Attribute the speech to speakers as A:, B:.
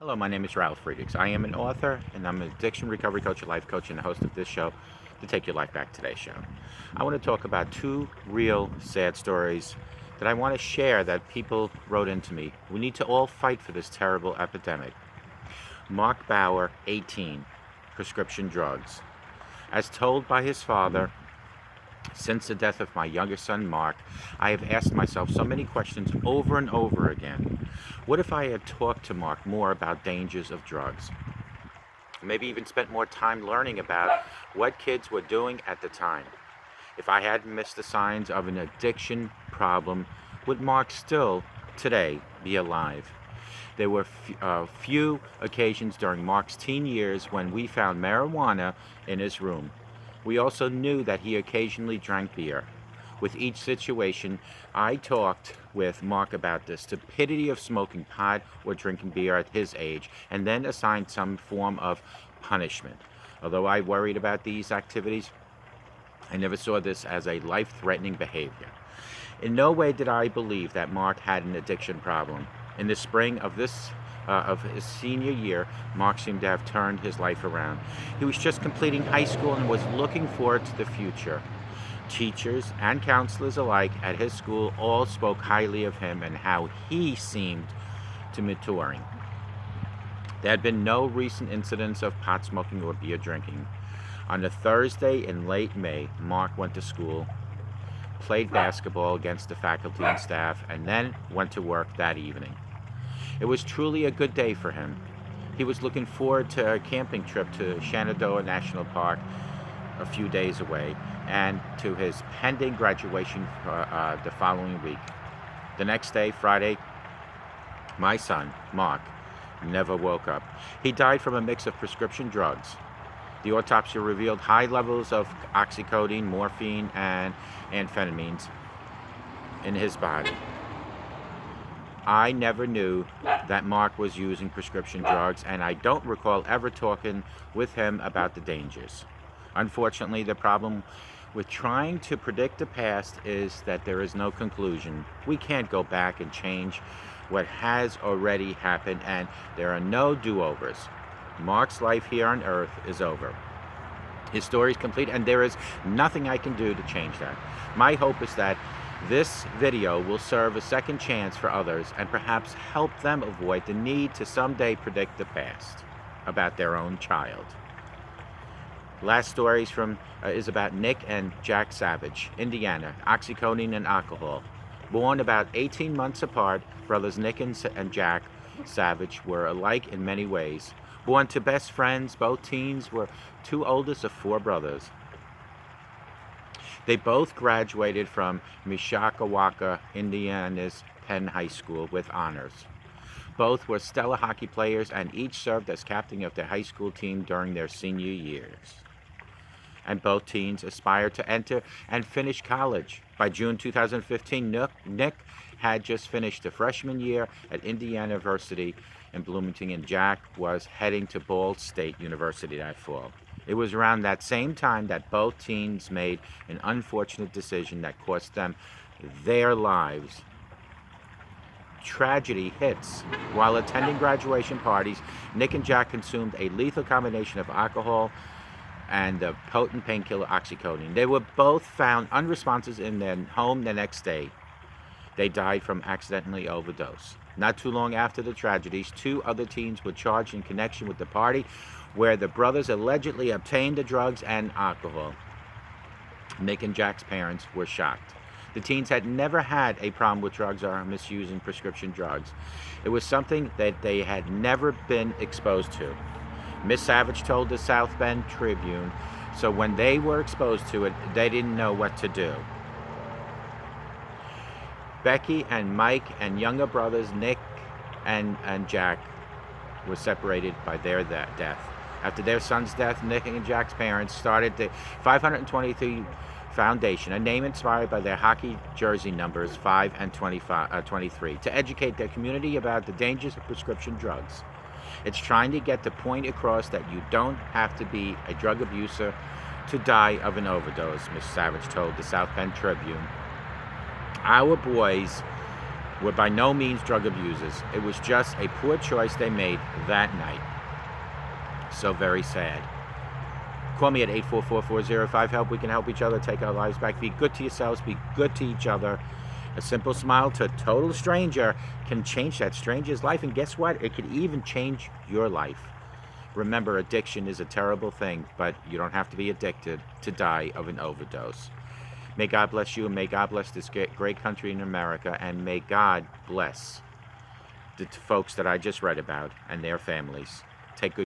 A: Hello, my name is Ralf Friedrichs. I am an author and I'm an addiction recovery coach, a life coach, and the host of this show, the Take Your Life Back Today show. I want to talk about two real sad stories that I want to share that people wrote into me. We need to all fight for this terrible epidemic. Mark Bauer, 18, prescription drugs. As told by his father, since the death of my youngest son, Mark, I have asked myself so many questions over and over again. What if I had talked to Mark more about dangers of drugs? Maybe even spent more time learning about what kids were doing at the time. If I hadn't missed the signs of an addiction problem, would Mark still, today, be alive? There were few occasions during Mark's teen years when we found marijuana in his room. We also knew that he occasionally drank beer. With each situation, I talked with Mark about the stupidity of smoking pot or drinking beer at his age, and then assigned some form of punishment. Although I worried about these activities, I never saw this as a life-threatening behavior. In no way did I believe that Mark had an addiction problem. In the spring of his senior year, Mark seemed to have turned his life around. He was just completing high school and was looking forward to the future. Teachers and counselors alike at his school all spoke highly of him and how he seemed to maturing. There had been no recent incidents of pot smoking or beer drinking. On a Thursday in late May, Mark went to school, played basketball against the faculty and staff, and then went to work that evening. It was truly a good day for him. He was looking forward to a camping trip to Shenandoah National Park a few days away and to his pending graduation the following week. The next day, Friday, my son, Mark, never woke up. He died from a mix of prescription drugs. The autopsy revealed high levels of oxycodone, morphine, and amphetamines in his body. I never knew that Mark was using prescription drugs, and I don't recall ever talking with him about the dangers. Unfortunately, the problem with trying to predict the past is that there is no conclusion. We can't go back and change what has already happened, and there are no do-overs. Mark's life here on Earth is over. His story is complete, and there is nothing I can do to change that. My hope is that this video will serve a second chance for others and perhaps help them avoid the need to someday predict the past about their own child. Last story is about Nick and Jack Savage, Indiana, oxycodone and alcohol. Born about 18 months apart, brothers Nick and Jack Savage were alike in many ways. Born to best friends, both teens were two oldest of four brothers. They both graduated from Mishawaka, Indiana's Penn High School with honors. Both were stellar hockey players and each served as captain of their high school team during their senior years. And both teens aspired to enter and finish college. By June 2015, Nick had just finished the freshman year at Indiana University in Bloomington, and Jack was heading to Ball State University that fall. It was around that same time that both teens made an unfortunate decision that cost them their lives. Tragedy hits. While attending graduation parties, Nick and Jack consumed a lethal combination of alcohol and the potent painkiller oxycodone. They were both found unresponsive in their home the next day. They died from accidentally overdose. Not too long after the tragedies, two other teens were charged in connection with the party where the brothers allegedly obtained the drugs and alcohol. Nick and Jack's parents were shocked. The teens had never had a problem with drugs or misusing prescription drugs. It was something that they had never been exposed to. Miss Savage told the South Bend Tribune, so when they were exposed to it, they didn't know what to do. Becky and Mike and younger brothers Nick and Jack were separated by their death. After their son's death, Nick and Jack's parents started the 523 Foundation, a name inspired by their hockey jersey numbers 5 and 23, to educate their community about the dangers of prescription drugs. It's trying to get the point across that you don't have to be a drug abuser to die of an overdose, Miss Savage told the South Bend Tribune. Our boys were by no means drug abusers. It was just a poor choice they made that night. So very sad. Call me at 844-405-HELP. We can help each other take our lives back. Be good to yourselves. Be good to each other. A simple smile to a total stranger can change that stranger's life. And guess what? It could even change your life. Remember, addiction is a terrible thing, but you don't have to be addicted to die of an overdose. May God bless you, and may God bless this great country in America, and may God bless the folks that I just read about and their families. Take good